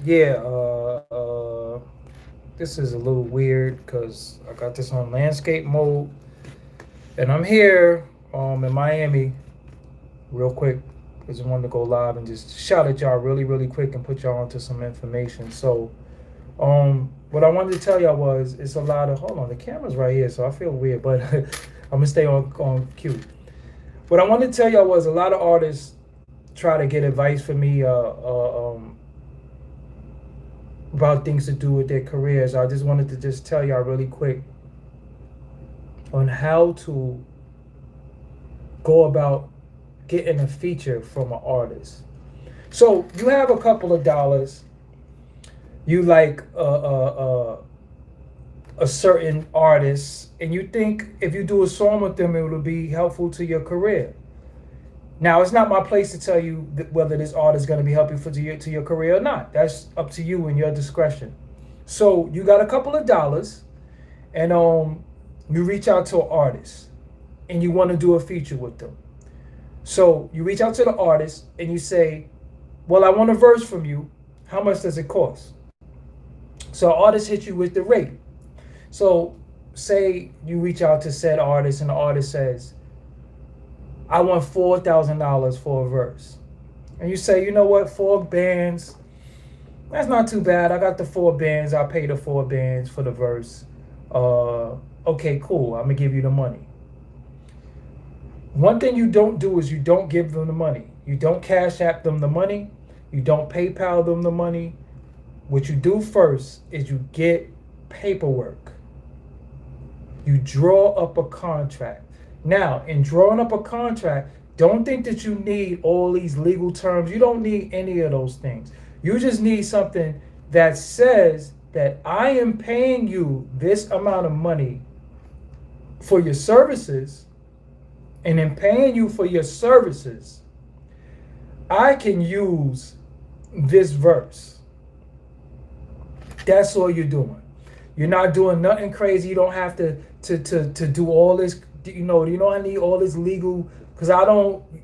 Yeah, this is a little weird because I got this on landscape mode, and I'm here in Miami real quick because I wanted to go live and just shout at y'all really quick and put y'all onto some information. So, what I wanted to tell y'all was it's a lot of hold on, the camera's right here, so I feel weird, but I'm gonna stay on cue. What I wanted to tell y'all was a lot of artists try to get advice from me about things to do with their careers. I just wanted to just tell y'all really quick on how to go about getting a feature from an artist. So you have a couple of dollars. You like a certain artist, and you think if you do a song with them, it will be helpful to your career. Now, it's not my place to tell you whether this art is going to be helpful to your career or not. That's up to you and your discretion. So you got a couple of dollars, and you reach out to an artist, and you want to do a feature with them. So you reach out to the artist, and you say, "Well, I want a verse from you. How much does it cost?" So artist hits you with the rate. So say you reach out to said artist, and the artist says, I want $4,000 for a verse. And you say, you know what, 4 bands, that's not too bad. I got the 4 bands. I'll pay the 4 bands for the verse. Okay, cool. I'm going to give you the money. One thing you don't do is you don't give them the money. You don't cash app them the money. You don't PayPal them the money. What you do first is you get paperwork. You draw up a contract. Now, in drawing up a contract, don't think that you need all these legal terms. You don't need any of those things. You just need something that says that I am paying you this amount of money for your services, and in paying you for your services, I can use this verse. That's all you're doing. You're not doing nothing crazy. You don't have to do all this. You don't need all this legal, because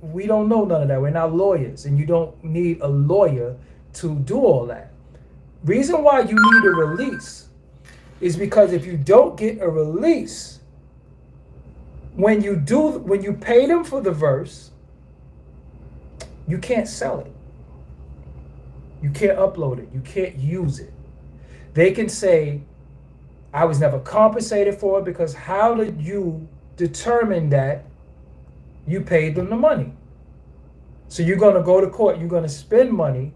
we don't know none of that. We're not lawyers, and you don't need a lawyer to do all that. Reason why you need a release is because if you don't get a release, when you pay them for the verse, you can't sell it. You can't upload it. You can't use it. They can say, I was never compensated for it, because how did you determine that you paid them the money? So you're going to go to court. You're going to spend money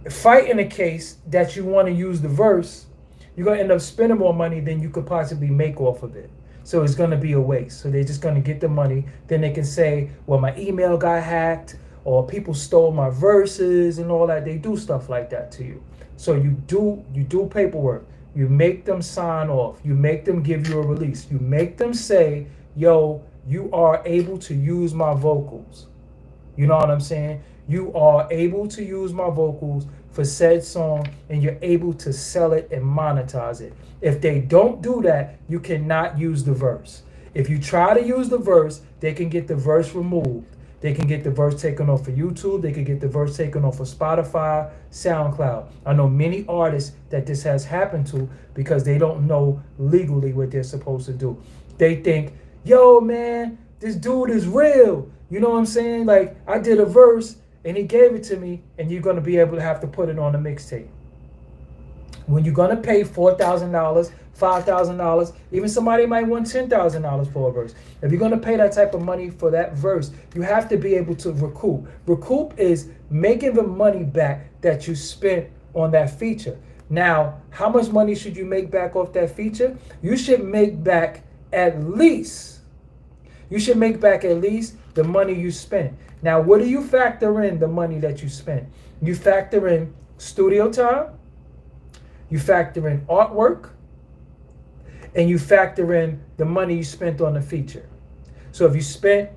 fighting a case that you want to use the verse. You're going to end up spending more money than you could possibly make off of it. So it's going to be a waste. So they're just going to get the money. Then they can say, well, my email got hacked, or people stole my verses and all that. They do stuff like that to you. So you do paperwork. You make them sign off. You make them give you a release. You make them say, yo, you are able to use my vocals. You know what I'm saying? You are able to use my vocals for said song, and you're able to sell it and monetize it. If they don't do that, you cannot use the verse. If you try to use the verse, they can get the verse removed. They can get the verse taken off of YouTube. They can get the verse taken off of Spotify, SoundCloud. I know many artists that this has happened to because they don't know legally what they're supposed to do. They think, yo, man, this dude is real. You know what I'm saying? Like, I did a verse and he gave it to me, and you're going to be able to have to put it on a mixtape. When you're going to pay $4,000, $5,000, even somebody might want $10,000 for a verse. If you're going to pay that type of money for that verse, you have to be able to recoup. Recoup is making the money back that you spent on that feature. Now, how much money should you make back off that feature? You should make back at least. You should make back at least the money you spent. Now, what do you factor in the money that you spent? You factor in studio time, you factor in artwork, and you factor in the money you spent on the feature. So if you spent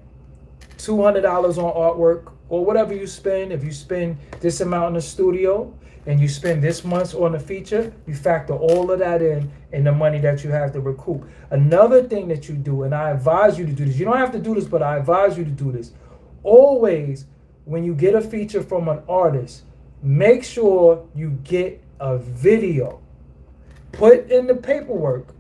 $200 on artwork, or whatever you spend, if you spend this amount in the studio and you spend this much on the feature, you factor all of that in the money that you have to recoup. Another thing that you do, and I advise you to do this, you don't have to do this, but I advise you to do this. Always, when you get a feature from an artist, make sure you get a video. Put in the paperwork,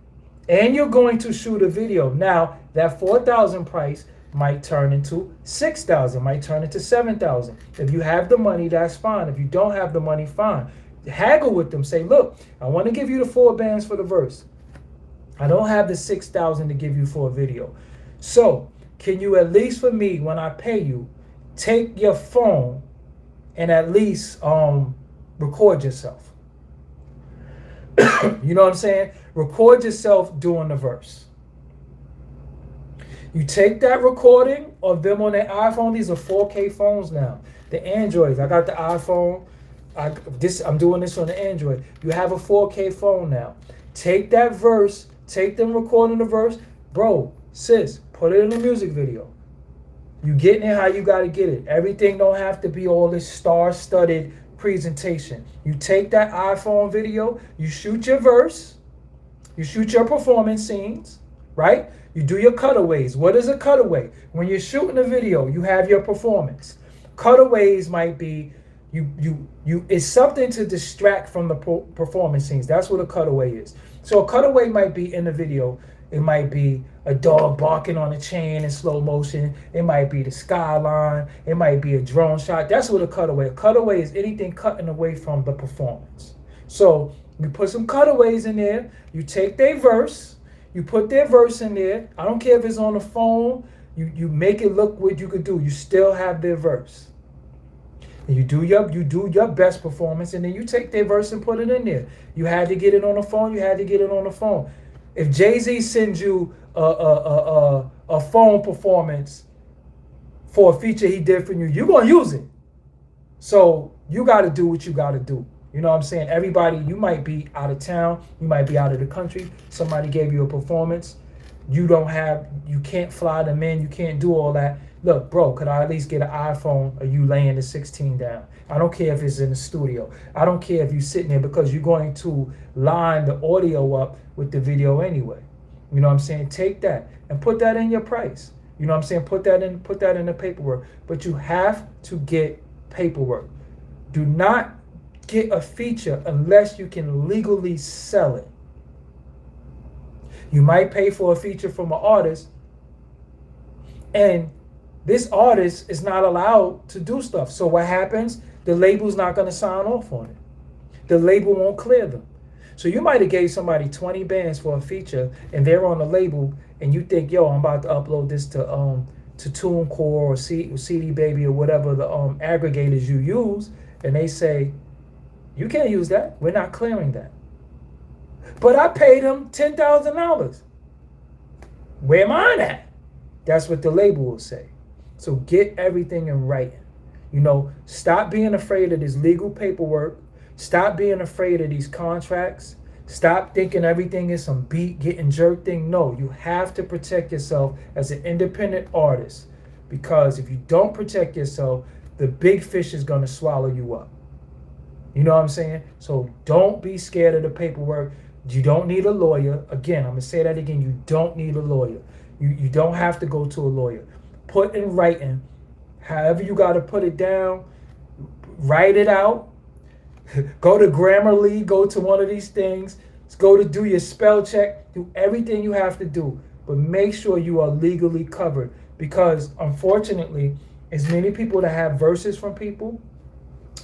and you're going to shoot a video. Now, that $4,000 price might turn into $6,000, might turn into $7,000. If you have the money, that's fine. If you don't have the money, fine. Haggle with them. Say, look, I want to give you the 4 bands for the verse. I don't have the $6,000 to give you for a video. So, can you at least for me, when I pay you, take your phone and at least record yourself? You know what I'm saying? Record yourself doing the verse. You take that recording of them on their iPhone. These are 4K phones now. The Androids. I got the iPhone. I'm doing this on the Android. You have a 4K phone now. Take that verse. Take them recording the verse. Bro, sis, put it in a music video. You getting it how you got to get it. Everything don't have to be all this star-studded presentation. You take that iPhone video, you shoot your verse, you shoot your performance scenes, right? You do your cutaways. What is a cutaway? When you're shooting a video, you have your performance. Cutaways might be it's something to distract from the performance scenes. That's what a cutaway is. So a cutaway might be in the video. It might be a dog barking on a chain in slow motion. It might be the skyline. It might be a drone shot. That's what a cutaway. A cutaway is anything cutting away from the performance. So you put some cutaways in there. You take their verse. You put their verse in there. I don't care if it's on the phone. You make it look what you could do. You still have their verse. And you do your best performance, and then you take their verse and put it in there. You had to get it on the phone. You had to get it on the phone. If Jay-Z sends you a phone performance for a feature he did for you, you're going to use it. So you got to do what you got to do. You know what I'm saying? Everybody, you might be out of town. You might be out of the country. Somebody gave you a performance. You can't fly them in. You can't do all that. Look, bro, could I at least get an iPhone of you laying the 16 down? I don't care if it's in the studio. I don't care if you're sitting there, because you're going to line the audio up with the video anyway. You know what I'm saying? Take that and put that in your price. You know what I'm saying? Put that in the paperwork. But you have to get paperwork. Do not get a feature unless you can legally sell it. You might pay for a feature from an artist, and this artist is not allowed to do stuff. So what happens? The label's not going to sign off on it. The label won't clear them. So you might have gave somebody 20 bands for a feature, and they're on the label, and you think, yo, I'm about to upload this to TuneCore or CD Baby or whatever the aggregators you use, and they say, you can't use that. We're not clearing that. But I paid him $10,000. Where mine at? That's what the label will say. So get everything in writing. You know, stop being afraid of this legal paperwork. Stop being afraid of these contracts. Stop thinking everything is some beat getting jerked thing. No, you have to protect yourself as an independent artist, because if you don't protect yourself, the big fish is going to swallow you up. You know what I'm saying? So don't be scared of the paperwork. You don't need a lawyer. Again, I'm going to say that again. You don't need a lawyer. You don't have to go to a lawyer. Put in writing, however you got to put it down, write it out. Go to Grammarly, go to one of these things. Go to do your spell check. Do everything you have to do. But make sure you are legally covered, because unfortunately, as many people that have verses from people,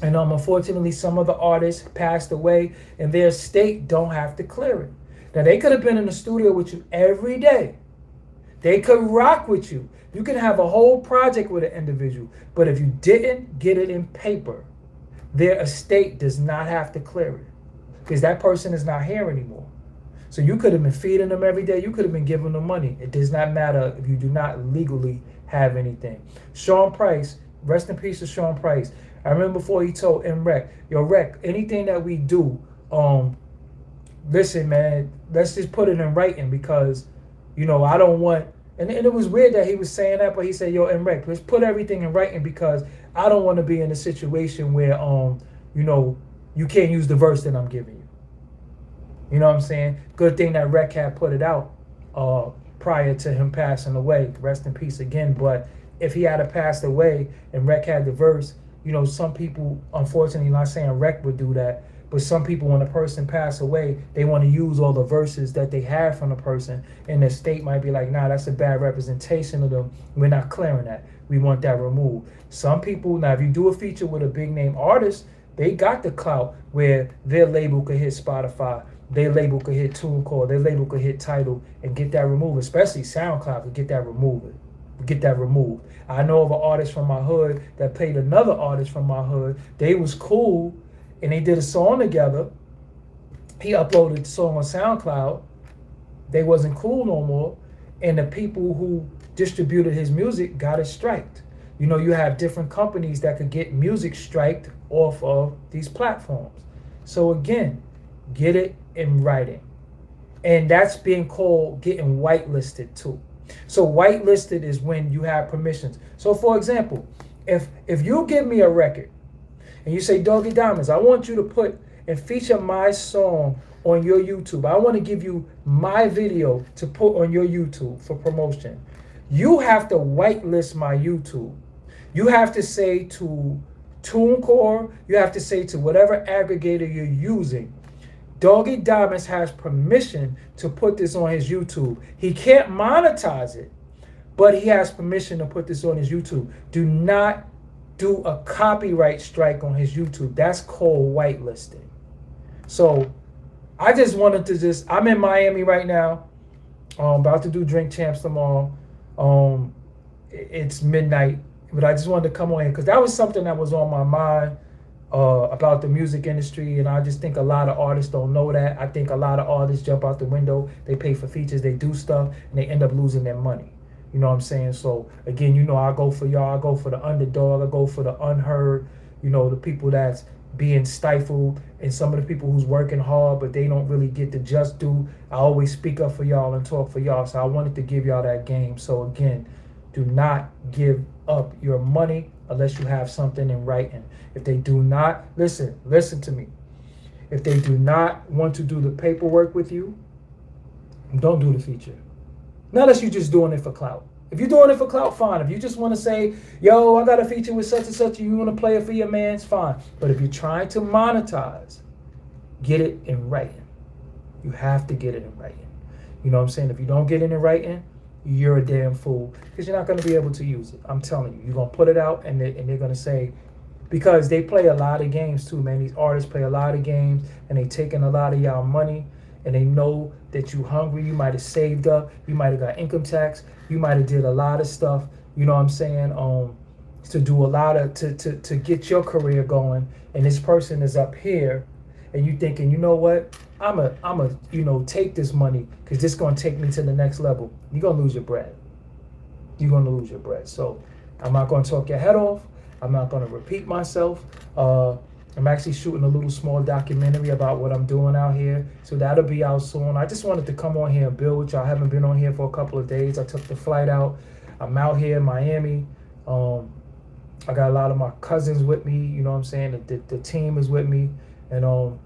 and unfortunately some of the artists passed away and their estate don't have to clear it. Now, they could have been in the studio with you every day. They could rock with you. You can have a whole project with an individual, but if you didn't get it in paper, their estate does not have to clear it, because that person is not here anymore. So you could have been feeding them every day. You could have been giving them money. It does not matter if you do not legally have anything. Sean Price, rest in peace to Sean Price. I remember before he told Rec, yo, Rec, anything that we do, listen, man, let's just put it in writing, because, you know, I don't want, and it was weird that he was saying that, but he said, yo, Rec, let's put everything in writing, because I don't want to be in a situation where, you know, you can't use the verse that I'm giving you. You know what I'm saying? Good thing that Rec had put it out prior to him passing away. Rest in peace again. But if he had passed away and Rec had the verse, some people, unfortunately, not saying rec would do that, but some people, when a person pass away, they want to use all the verses that they have from the person, and the state might be like, nah, that's a bad representation of them. We're not clearing that. We want that removed. Some people, now, if you do a feature with a big name artist, they got the clout where their label could hit Spotify, their label could hit TuneCore, their label could hit Tidal and get that removed, especially SoundCloud could get that removed. I know of an artist from my hood that paid another artist from my hood. They was cool and they did a song together. He uploaded the song on SoundCloud. They wasn't cool no more. And the people who distributed his music got it striked. You have different companies that could get music striked off of these platforms. So again, get it in writing. And that's being called getting whitelisted too. So whitelisted is when you have permissions. So for example, if you give me a record and you say, Doggie Diamonds, I want you to put and feature my song on your YouTube. I want to give you my video to put on your YouTube for promotion. You have to whitelist my YouTube. You have to say to TuneCore, you have to say to whatever aggregator you're using, Doggie Diamonds has permission to put this on his YouTube. He can't monetize it, but he has permission to put this on his YouTube. Do not do a copyright strike on his YouTube. That's called whitelisting. So I just wanted to I'm in Miami right now. About to do Drink Champs tomorrow. It's midnight, but I just wanted to come on here because that was something that was on my mind. About the music industry, and I just think a lot of artists don't know that. I think a lot of artists jump out the window, they pay for features, they do stuff, and they end up losing their money. You know what I'm saying? So again, I go for y'all, I go for the underdog, I go for the unheard, the people that's being stifled, and some of the people who's working hard, but they don't really get the just due. I always speak up for y'all and talk for y'all, so I wanted to give y'all that game. So again, do not give up your money unless you have something in writing. If they do not, listen to me. If they do not want to do the paperwork with you, don't do the feature. Not unless you're just doing it for clout. If you're doing it for clout, fine. If you just want to say, yo, I got a feature with such and such, and you want to play it for your man, it's fine. But if you're trying to monetize, get it in writing. You have to get it in writing. You know what I'm saying? If you don't get it in writing, you're a damn fool because you're not going to be able to use it. I'm telling you, you're going to put it out and they're going to say, because they play a lot of games too, man. These artists play a lot of games and they taking a lot of y'all money and they know that you hungry. You might have saved up. You might have got income tax. You might have did a lot of stuff, you know what I'm saying, to do a lot of, to get your career going. And this person is up here and you thinking, you know what? I'm a take this money because this is going to take me to the next level. You're going to lose your bread. So I'm not going to talk your head off. I'm not going to repeat myself. I'm actually shooting a little small documentary about what I'm doing out here. So that'll be out soon. I just wanted to come on here and build with y'all. I haven't been on here for a couple of days. I took the flight out. I'm out here in Miami. I got a lot of my cousins with me. You know what I'm saying? The team is with me. And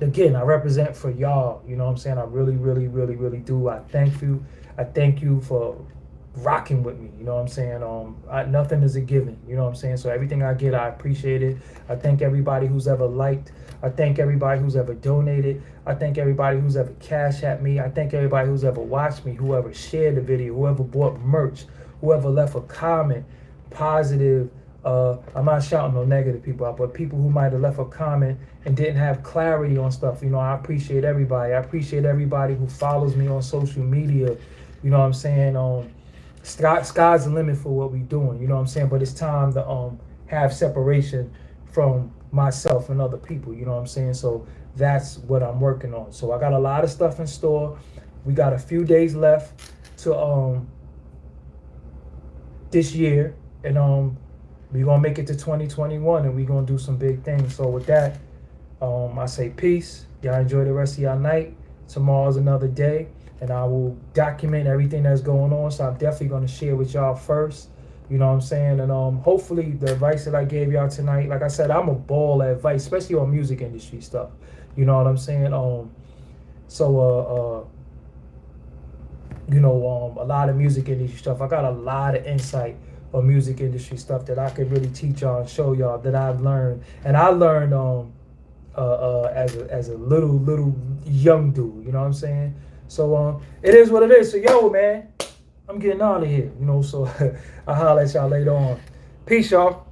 again, I represent for y'all. You know what I'm saying? I really, really, really, really do. I thank you. I thank you for rocking with me. You know what I'm saying? Nothing is a given. You know what I'm saying? So everything I get, I appreciate it. I thank everybody who's ever liked. I thank everybody who's ever donated. I thank everybody who's ever cashed at me. I thank everybody who's ever watched me, whoever shared the video, whoever bought merch, whoever left a comment, positive. I'm not shouting no negative people out, but people who might have left a comment and didn't have clarity on stuff. I appreciate everybody. I appreciate everybody who follows me on social media. You know what I'm saying? Sky's the limit for what we doing. You know what I'm saying? But it's time to have separation from myself and other people. You know what I'm saying? So that's what I'm working on. So I got a lot of stuff in store. We got a few days left to this year, and we're gonna make it to 2021, and we're gonna do some big things. So with that, I say peace. Y'all enjoy the rest of y'all night. Tomorrow's another day, and I will document everything that's going on. So I'm definitely gonna share with y'all first. You know what I'm saying? And hopefully the advice that I gave y'all tonight, like I said, I'm a ball at advice, especially on music industry stuff. You know what I'm saying? A lot of music industry stuff. I got a lot of insight or music industry stuff that I could really teach y'all and show y'all that I've learned. And I learned as a little young dude, you know what I'm saying? So it is what it is. So yo, man, I'm getting out of here, you know. So I'll holler at y'all later on. Peace, y'all.